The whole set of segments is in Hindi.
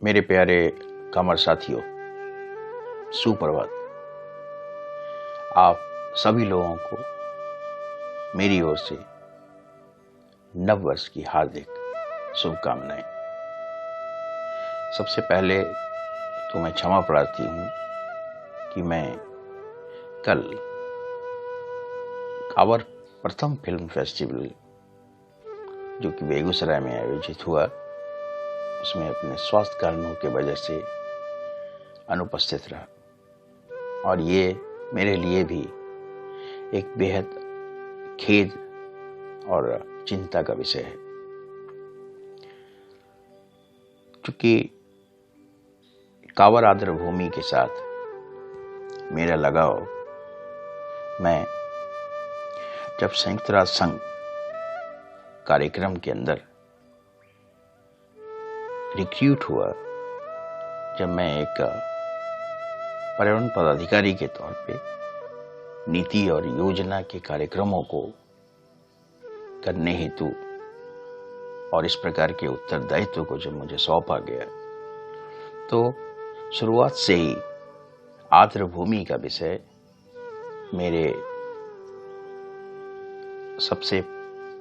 मेरे प्यारे कामर साथियों, सुप्रभात। आप सभी लोगों को मेरी ओर से नव वर्ष की हार्दिक शुभकामनाएं। सबसे पहले तो मैं क्षमा प्रार्थी हूं कि मैं कल कांवर प्रथम फिल्म फेस्टिवल जो कि बेगूसराय में आयोजित हुआ, उसमें अपने स्वास्थ्य कारणों की वजह से अनुपस्थित रहा और ये मेरे लिए भी एक बेहद खेद और चिंता का विषय है, क्योंकि कांवर आर्द्र भूमि के साथ मेरा लगाव, मैं जब संयुक्त राष्ट्र संघ कार्यक्रम के अंदर रिक्रूट हुआ, जब मैं एक पर्यावरण पदाधिकारी के तौर पे नीति और योजना के कार्यक्रमों को करने हेतु और इस प्रकार के उत्तरदायित्व को जब मुझे सौंपा गया, तो शुरुआत से ही आर्द्र भूमि का विषय मेरे सबसे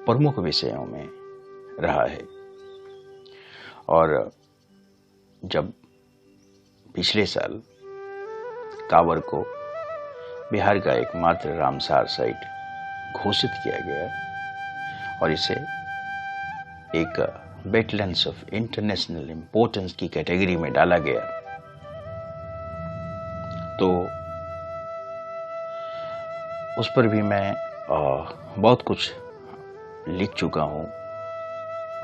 प्रमुख विषयों में रहा है। और जब पिछले साल कांवर को बिहार का एकमात्र रामसार साइट घोषित किया गया और इसे एक वेटलैंड्स ऑफ इंटरनेशनल इंपॉर्टेंस की कैटेगरी में डाला गया, तो उस पर भी मैं बहुत कुछ लिख चुका हूं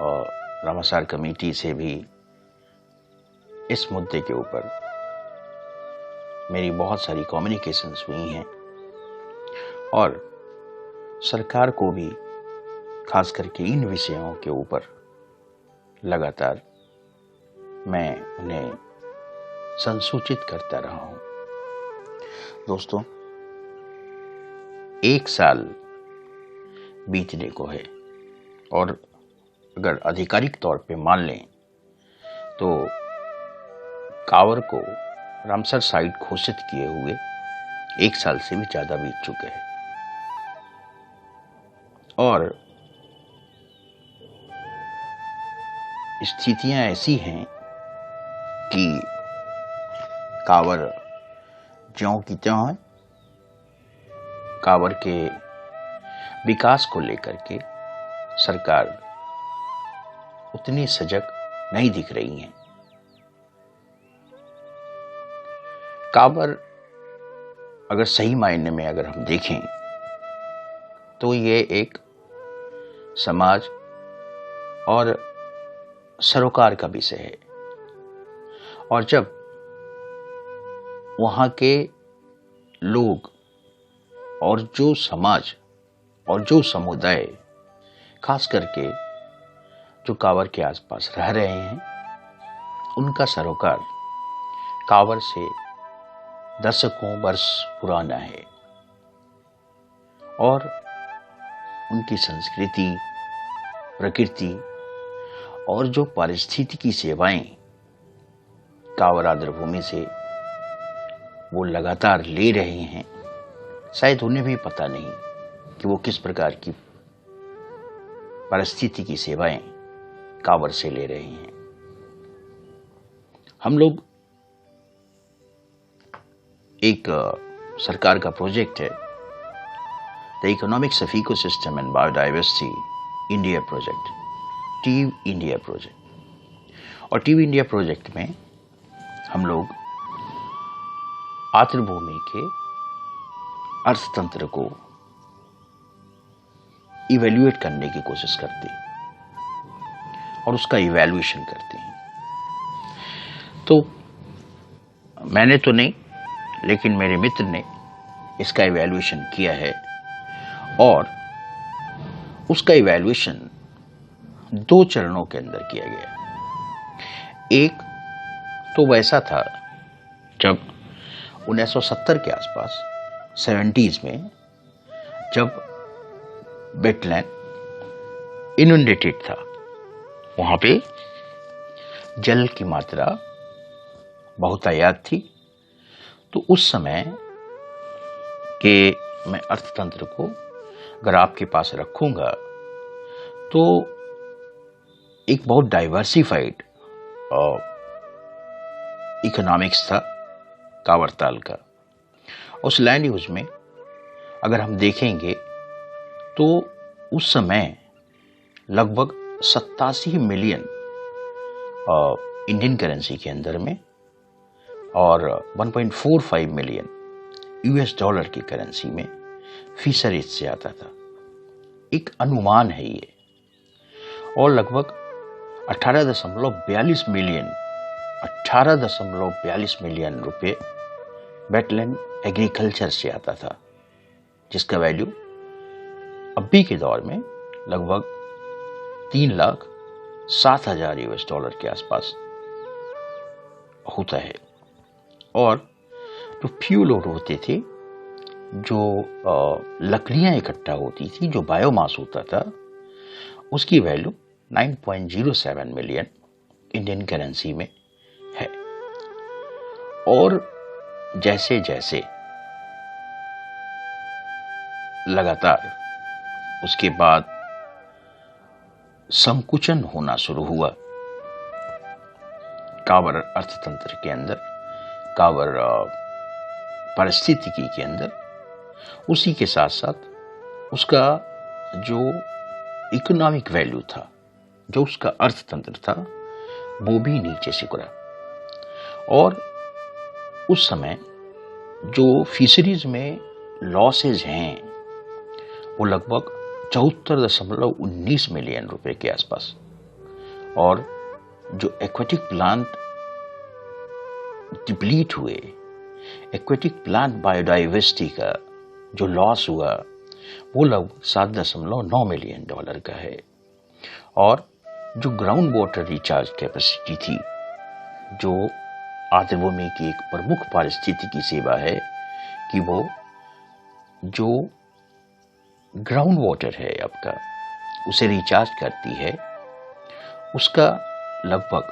और रामसार कमेटी से भी इस मुद्दे के ऊपर मेरी बहुत सारी कम्युनिकेशंस हुई हैं और सरकार को भी खास करके इन विषयों के ऊपर लगातार मैं उन्हें संसूचित करता रहा हूं। दोस्तों, 1 साल बीतने को है और अगर आधिकारिक तौर पे मान लें तो कांवर को रामसर साइट घोषित किए हुए 1 साल से भी ज्यादा बीत चुके हैं और स्थितियां ऐसी हैं कि कांवर ज्यों की त्यों है। कांवर के विकास को लेकर के सरकार उतनी सजग नहीं दिख रही है। कांवर अगर सही मायने में अगर हम देखें तो ये एक समाज और सरोकार का विषय है और जब वहां के लोग और जो समाज और जो समुदाय खास करके जो कांवर के आसपास रह रहे हैं, उनका सरोकार कांवर से दशकों वर्ष पुराना है और उनकी संस्कृति, प्रकृति और जो पारिस्थितिकी सेवाएं कांवर आर्द्र भूमि से वो लगातार ले रहे हैं, शायद उन्हें भी पता नहीं कि वो किस प्रकार की पारिस्थितिकी सेवाएं कांवर से ले रहे हैं। हम लोग एक सरकार का प्रोजेक्ट है, the economics of ecosystem and biodiversity India project, TEEB India project. और टीव इंडिया प्रोजेक्ट में हम लोग आर्द्र भूमि के अर्थतंत्र को इवैल्यूएट करने की कोशिश करते हैं और उसका इवैल्यूएशन करते हैं। तो मैंने तो नहीं, लेकिन मेरे मित्र ने इसका इवैल्यूएशन किया है और उसका इवैल्यूएशन 2 चरणों के अंदर किया गया। एक तो वैसा था जब 1970 के आसपास 70s में, जब वेटलैंड इनुंडेटेड था, वहां पे जल की मात्रा बहुतायात थी। तो उस समय के मैं अर्थतंत्र को अगर आपके पास रखूंगा तो एक बहुत डाइवर्सिफाइड इकोनॉमिक्स था कांवरताल का। उस लैंड यूज में अगर हम देखेंगे तो उस समय लगभग 87 मिलियन इंडियन करेंसी के अंदर में और 1.45 मिलियन यूएस डॉलर की करेंसी में फिशरीज से आता था। एक अनुमान है ये। और लगभग 18.42 मिलियन रुपए वेटलैंड एग्रीकल्चर से आता था, जिसका वैल्यू अभी के दौर में लगभग 3,07,000 यूएस डॉलर के आसपास होता है। और जो फ्यूल होते थे, जो लकड़ियां इकट्ठा होती थी, जो बायोमास होता था, उसकी वैल्यू 9.07 मिलियन इंडियन करेंसी में है। और जैसे जैसे लगातार उसके बाद संकुचन होना शुरू हुआ कांवर अर्थतंत्र के अंदर, कांवर पारिस्थितिकी के अंदर, उसी के साथ साथ उसका जो इकोनॉमिक वैल्यू था, जो उसका अर्थतंत्र था, वो भी नीचे सिकुड़ा। और उस समय जो फिशरीज में लॉसेज हैं वो लगभग 74.19 मिलियन रुपए के आसपास। और जो एक्वेटिक प्लांट डिप्लीट हुए, एक्वेटिक प्लांट बायोडाइवर्सिटी का जो लॉस हुआ वो लगभग 7.9 मिलियन डॉलर का है। और जो ग्राउंड वाटर रिचार्ज कैपेसिटी थी, जो आर्द्रभूमि की एक प्रमुख पारिस्थितिकी सेवा है कि वो जो ग्राउंड वाटर है आपका, उसे रिचार्ज करती है, उसका लगभग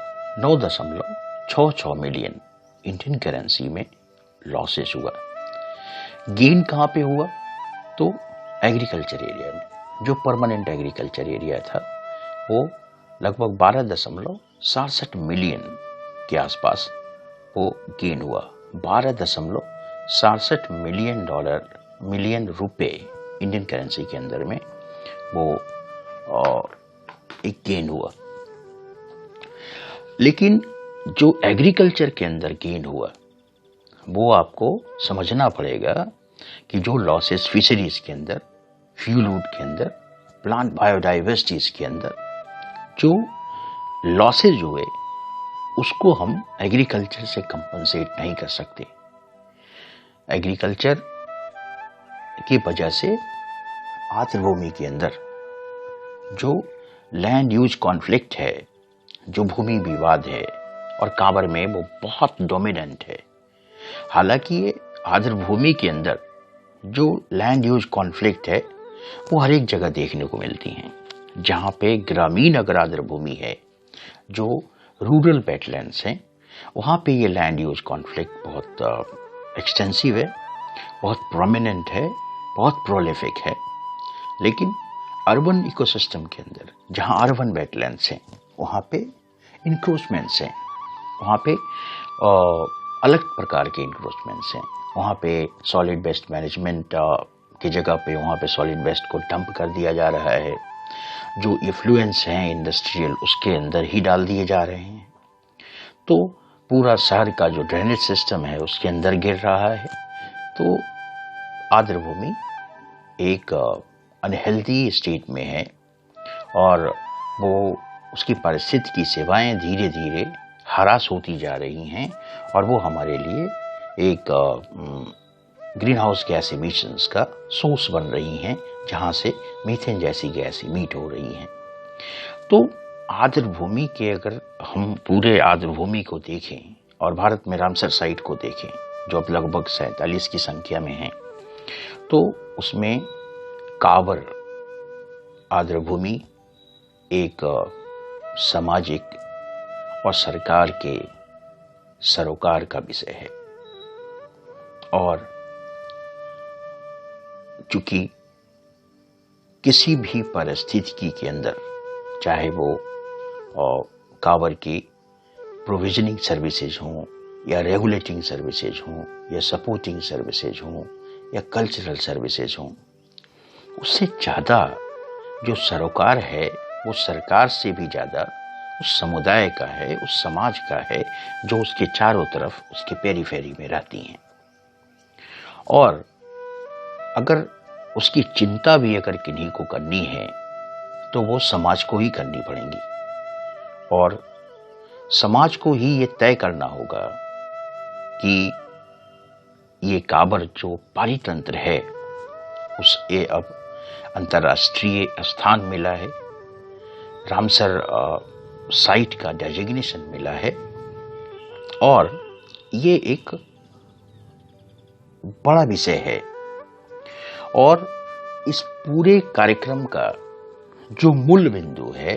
9.66 मिलियन इंडियन करेंसी में लॉसेस हुआ। गेन कहां पे हुआ? तो एग्रीकल्चर एरिया में, जो परमानेंट एग्रीकल्चर एरिया था, वो लगभग 12.67 मिलियन के आसपास वो गेन हुआ। 12.67 मिलियन रुपए इंडियन करेंसी के अंदर में वो एक गेन हुआ। लेकिन जो एग्रीकल्चर के अंदर गेन हुआ वो आपको समझना पड़ेगा कि जो लॉसेस फिशरीज के अंदर, फ्यूल वुड के अंदर, प्लांट बायोडाइवर्सिटीज के अंदर जो लॉसेज हुए, उसको हम एग्रीकल्चर से कंपनसेट नहीं कर सकते। एग्रीकल्चर की वजह से आर्द्रभूमि के अंदर जो लैंड यूज कॉन्फ्लिक्ट है, जो भूमि विवाद है, और कांवर में वो बहुत डोमिनेंट है। हालांकि ये आर्द्रभूमि के अंदर जो लैंड यूज कॉन्फ्लिक्ट है वो हर एक जगह देखने को मिलती हैं। जहां पे ग्रामीण अगर आर्द्रभूमि है, जो रूरल वेटलैंड्स हैं, वहां पे ये लैंड यूज कॉन्फ्लिक्ट बहुत एक्सटेंसिव है, बहुत प्रोमिनेंट है, बहुत प्रोलिफिक है। लेकिन अर्बन इकोसिस्टम के अंदर, जहां अर्बन वेटलैंड्स हैं, वहां पे इंक्रोचमेंट्स हैं, वहां पे अलग प्रकार के इंक्रोचमेंट्स हैं। वहां पे सॉलिड वेस्ट मैनेजमेंट की जगह पे वहां पे सॉलिड वेस्ट को डंप कर दिया जा रहा है। जो इफ्लुएंस हैं इंडस्ट्रियल, उसके अंदर ही डाल दिए जा रहे हैं। तो पूरा शहर का जो ड्रेनेज सिस्टम है उसके अंदर गिर रहा है। तो आर्द्रभूमि एक अनहेल्दी स्टेट में है और वो उसकी पारिस्थितिकी सेवाएं धीरे धीरे हरास होती जा रही हैं और वो हमारे लिए एक ग्रीन हाउस गैस इमिशंस का सोर्स बन रही हैं, जहां से मीथेन जैसी गैस इमिट हो रही हैं। तो आर्द्रभूमि के, अगर हम पूरे आर्द्रभूमि को देखें और भारत में रामसर साइट को देखें, जो अब लगभग 47 की संख्या में है, तो उसमें कांवर आर्द्रभूमि एक सामाजिक और सरकार के सरोकार का विषय है। और चूंकि किसी भी परिस्थिति के अंदर, चाहे वो कांवर की प्रोविजनिंग सर्विसेज हों या रेगुलेटिंग सर्विसेज हों या सपोर्टिंग सर्विसेज हों या कल्चरल सर्विसेज हों, उससे ज़्यादा जो सरोकार है वो सरकार से भी ज़्यादा उस समुदाय का है, उस समाज का है जो उसके चारों तरफ, उसके पेरीफेरी में रहती हैं। और अगर उसकी चिंता भी अगर किन्हीं को करनी है तो वो समाज को ही करनी पड़ेगी, और समाज को ही ये तय करना होगा कि ये कांवर जो पारितंत्र है उसे अब अंतर्राष्ट्रीय स्थान मिला है, रामसर साइट का डेजिग्नेशन मिला है, और ये एक बड़ा विषय है। और इस पूरे कार्यक्रम का जो मूल बिंदु है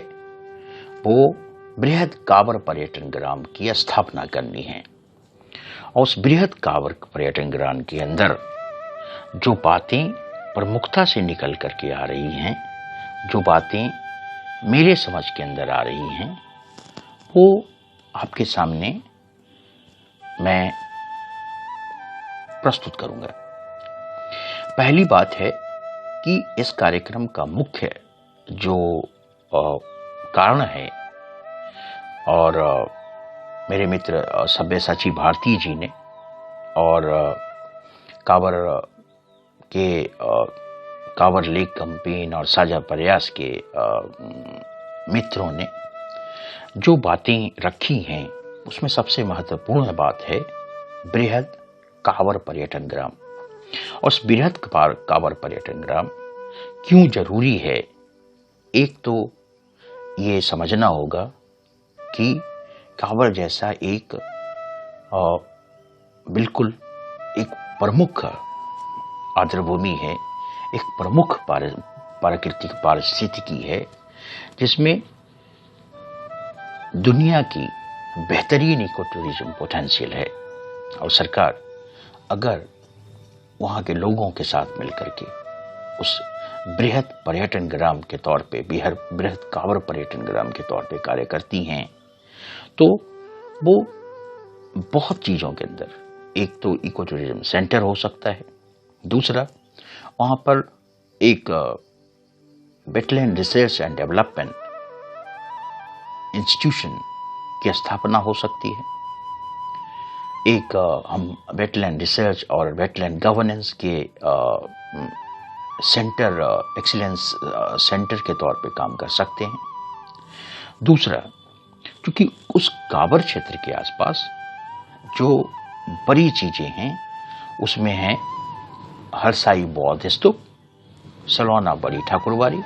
वो बृहद कांवर पर्यटन ग्राम की स्थापना करनी है। और उस बृहद कांवर पर्यटन ग्राम के अंदर जो बातें प्रमुखता से निकल करके आ रही हैं, जो बातें मेरे समझ के अंदर आ रही हैं, वो आपके सामने मैं प्रस्तुत करूंगा। पहली बात है कि इस कार्यक्रम का मुख्य जो कारण है, और मेरे मित्र सब्यसाची भारती जी ने और कांवर के कांवर लेक कैंपेन और साझा प्रयास के मित्रों ने जो बातें रखी हैं, उसमें सबसे महत्वपूर्ण बात है बृहद कांवर पर्यटन ग्राम। और उस बृहद कांवर पर्यटन ग्राम क्यों जरूरी है, एक तो ये समझना होगा कि कांवर जैसा एक बिल्कुल एक प्रमुख आर्द्रभूमि है, एक प्रमुख प्राकृतिक पारिस्थितिकी है जिसमें दुनिया की बेहतरीन इको टूरिज्म पोटेंशियल है। और सरकार अगर वहाँ के लोगों के साथ मिलकर के उस बृहद पर्यटन ग्राम के तौर पे, बृहद कांवर पर्यटन ग्राम के तौर पे कार्य करती हैं, तो वो बहुत चीज़ों के अंदर, एक तो इको टूरिज्म सेंटर हो सकता है, दूसरा वहाँ पर एक wetland research and development institution की स्थापना हो सकती है, एक हम वेटलैंड रिसर्च और वेटलैंड गवर्नेंस के सेंटर, एक्सीलेंस सेंटर के तौर पे काम कर सकते हैं। दूसरा, क्योंकि उस कांवर क्षेत्र के आसपास जो बड़ी चीजें हैं उसमें है हरसाई बौद्ध स्तूप, सलोना बड़ी ठाकुरबाड़ी,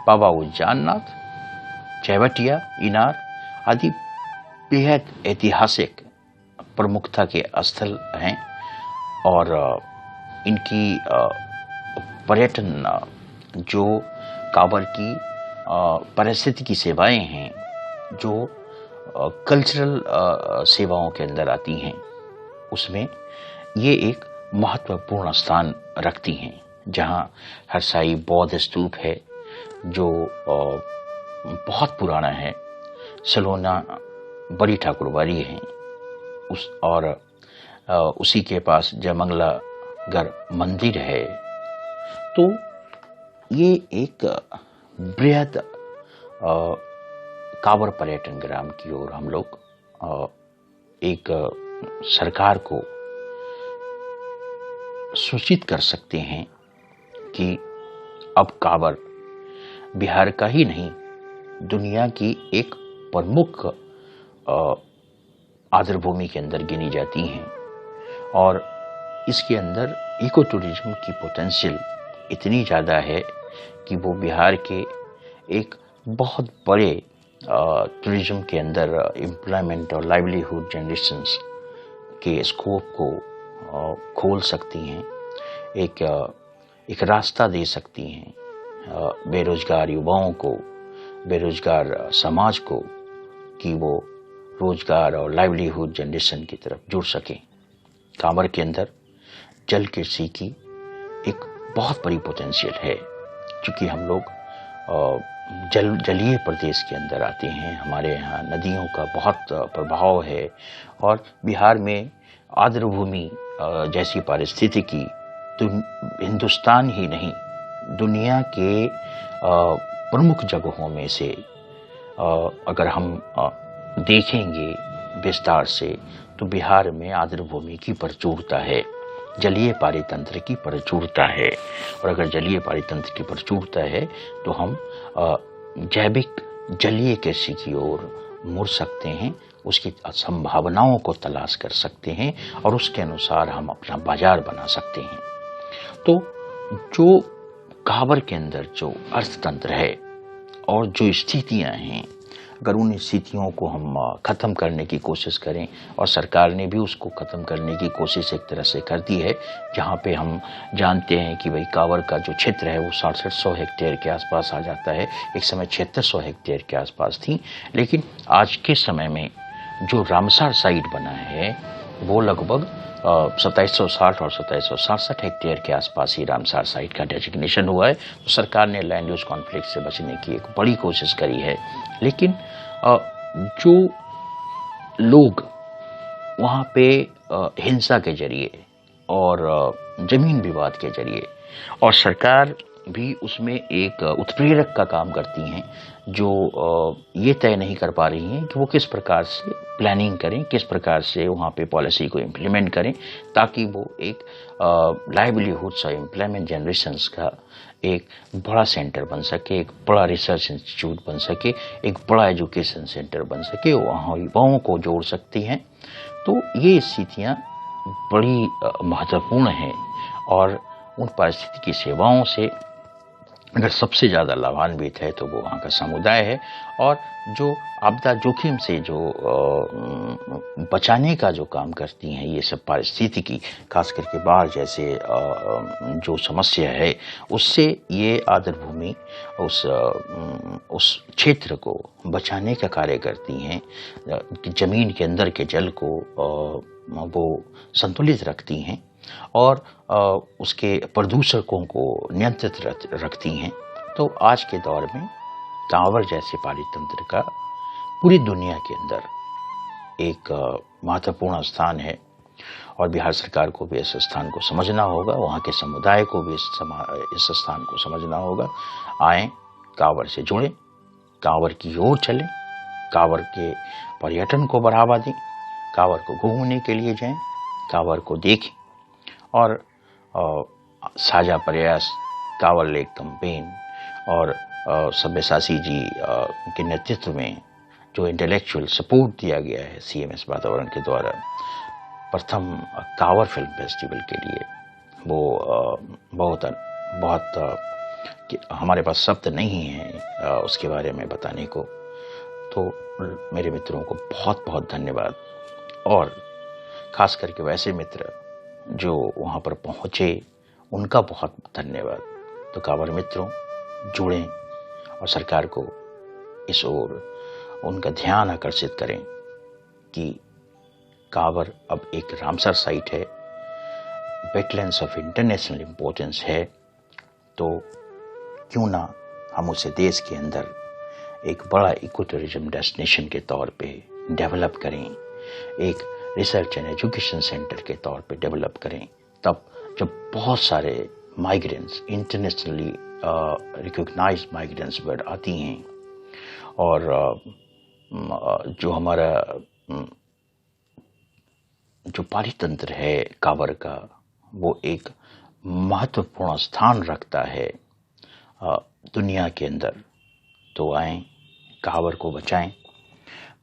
बाबा उज्जैननाथ, चैवटिया, इनार आदि बेहद ऐतिहासिक प्रमुखता के स्थल हैं। और इनकी पर्यटन जो कांवर की पारिस्थितिकी सेवाएं हैं, जो कल्चरल सेवाओं के अंदर आती हैं, उसमें ये एक महत्वपूर्ण स्थान रखती हैं। जहां हरसाई बौद्ध स्तूप है जो बहुत पुराना है, सलोना बड़ी ठाकुरबाड़ी है, उसी के पास जयमंगलागढ़ मंदिर है। तो ये एक बृहद कांवर पर्यटन ग्राम की ओर हम लोग एक सरकार को सूचित कर सकते हैं कि अब कांवर बिहार का ही नहीं, दुनिया की एक प्रमुख आर्द्रभूमि के अंदर गिनी जाती हैं। और इसके अंदर इको टूरिज्म की पोटेंशियल इतनी ज़्यादा है कि वो बिहार के एक बहुत बड़े टूरिज्म के अंदर एम्प्लॉयमेंट और लाइवलीहुड जनरेशंस के स्कोप को खोल सकती हैं, एक रास्ता दे सकती हैं बेरोजगार युवाओं को, बेरोजगार समाज को, कि वो रोजगार और लाइवलीहुड जनरेशन की तरफ जुड़ सकें। कांवर के अंदर जल कृषि की एक बहुत बड़ी पोटेंशियल है, क्योंकि हम लोग जलीय प्रदेश के अंदर आते हैं। हमारे यहाँ नदियों का बहुत प्रभाव है और बिहार में आर्द्र भूमि जैसी पारिस्थितिकी तो हिंदुस्तान ही नहीं दुनिया के प्रमुख जगहों में से अगर हम देखेंगे विस्तार से तो बिहार में आर्द्र भूमि की प्रचुरता है, जलीय पारितंत्र की प्रचुरता है। और अगर जलीय पारितंत्र की प्रचुरता है तो हम जैविक जलीय कृषि की ओर मुड़ सकते हैं, उसकी संभावनाओं को तलाश कर सकते हैं और उसके अनुसार हम अपना बाजार बना सकते हैं। तो जो कांवर के अंदर जो अर्थतंत्र है और जो स्थितियां हैं, अगर उन स्थितियों को हम खत्म करने की कोशिश करें, और सरकार ने भी उसको खत्म करने की कोशिश एक तरह से कर दी है, जहाँ पे हम जानते हैं कि भाई कांवर का जो क्षेत्र है वो 6700 हेक्टेयर के आसपास आ जाता है। एक समय 7600 हेक्टेयर के आसपास थी, लेकिन आज के समय में जो रामसर साइट बना है वो लगभग 2760 और 2767 हेक्टेयर के आसपास ही रामसर साइट का डेजिग्नेशन हुआ है। तो सरकार ने लैंड यूज कॉन्फ्लिक्ट से बचने की एक बड़ी कोशिश करी है, लेकिन जो लोग वहाँ पे हिंसा के जरिए और जमीन विवाद के जरिए, और सरकार भी उसमें एक उत्प्रेरक का काम करती हैं, जो ये तय नहीं कर पा रही हैं कि वो किस प्रकार से प्लानिंग करें, किस प्रकार से वहाँ पे पॉलिसी को इम्प्लीमेंट करें, ताकि वो एक लाइवलीहुड्स और एम्प्लॉयमेंट जनरेशंस का एक बड़ा सेंटर बन सके, एक बड़ा रिसर्च इंस्टीट्यूट बन सके, एक बड़ा एजुकेशन सेंटर बन सके, वहाँ युवाओं को जोड़ सकती हैं। तो ये स्थितियाँ बड़ी महत्वपूर्ण हैं, और उन पारिस्थितिकी की सेवाओं से अगर सबसे ज़्यादा लाभान्वित है तो वो वहाँ का समुदाय है। और जो आपदा जोखिम से जो बचाने का जो काम करती हैं ये सब पारिस्थितिकी, खास करके बाढ़ जैसे जो समस्या है, उससे ये आर्द्र भूमि उस क्षेत्र को बचाने का कार्य करती हैं। जमीन के अंदर के जल को वो संतुलित रखती हैं और उसके प्रदूषकों को नियंत्रित रखती हैं। तो आज के दौर में कांवर जैसे पारितंत्र का पूरी दुनिया के अंदर एक महत्वपूर्ण स्थान है, और बिहार सरकार को भी इस स्थान को समझना होगा, वहाँ के समुदाय को भी इस स्थान को समझना होगा। आएं, कांवर से जुड़ें, कांवर की ओर चलें, कांवर के पर्यटन को बढ़ावा दें, कांवर को घूमने के लिए जाएं, कांवर को देखें। और साझा प्रयास, कांवर लेक कैंपेन और सब्यसाची जी के नेतृत्व में जो इंटेलेक्चुअल सपोर्ट दिया गया है CMS वातावरण के द्वारा प्रथम कांवर फिल्म फेस्टिवल के लिए, वो बहुत हमारे पास शब्द नहीं है उसके बारे में बताने को। तो मेरे मित्रों को बहुत बहुत धन्यवाद, और खास करके वैसे मित्र जो वहाँ पर पहुँचे उनका बहुत धन्यवाद। तो कांवर मित्रों, जुड़ें और सरकार को इस ओर उनका ध्यान आकर्षित करें कि कांवर अब एक रामसर साइट है, वेटलैंड्स ऑफ इंटरनेशनल इम्पोर्टेंस है। तो क्यों ना हम उसे देश के अंदर एक बड़ा इको टूरिज्म डेस्टिनेशन के तौर पे डेवलप करें, एक रिसर्च एंड एजुकेशन सेंटर के तौर पे डेवलप करें। तब जब बहुत सारे migrants, internationally recognised migrants word आती हैं, और जो हमारा जो पारितंत्र है कांवर का, वो एक महत्वपूर्ण स्थान रखता है दुनिया के अंदर। तो आएं, कांवर को बचाएं,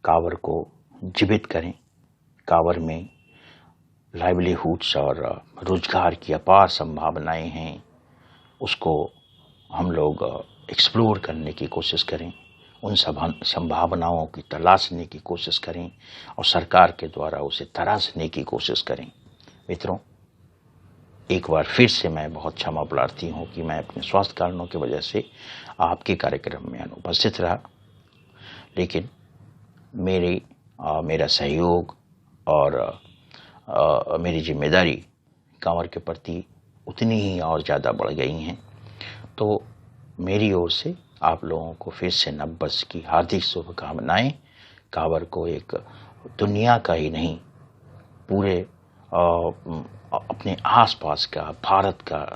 कांवर को जीवित करें। कांवर में लाइवलीहुड्स और रोजगार की अपार संभावनाएं हैं, उसको हम लोग एक्सप्लोर करने की कोशिश करें, उन संभावनाओं की तलाशने की कोशिश करें और सरकार के द्वारा उसे तराशने की कोशिश करें। मित्रों, एक बार फिर से मैं बहुत क्षमा प्रार्थी हूँ कि मैं अपने स्वास्थ्य कारणों की वजह से आपके कार्यक्रम में अनुपस्थित रहा, लेकिन मेरी मेरा सहयोग और मेरी जिम्मेदारी कांवर के प्रति उतनी ही और ज़्यादा बढ़ गई हैं। तो मेरी ओर से आप लोगों को फिर से नववर्ष की हार्दिक शुभकामनाएं। कांवर को एक दुनिया का ही नहीं, पूरे अपने आसपास का भारत का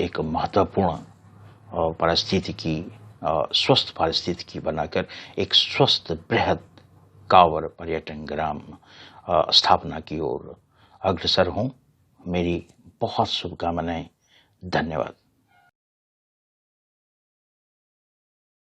एक महत्वपूर्ण पारिस्थितिकी, स्वस्थ पारिस्थितिकी बनाकर एक स्वस्थ बृहद कांवर पर्यटन ग्राम स्थापना की ओर अग्रसर हूं। मेरी बहुत शुभकामनाएं। धन्यवाद।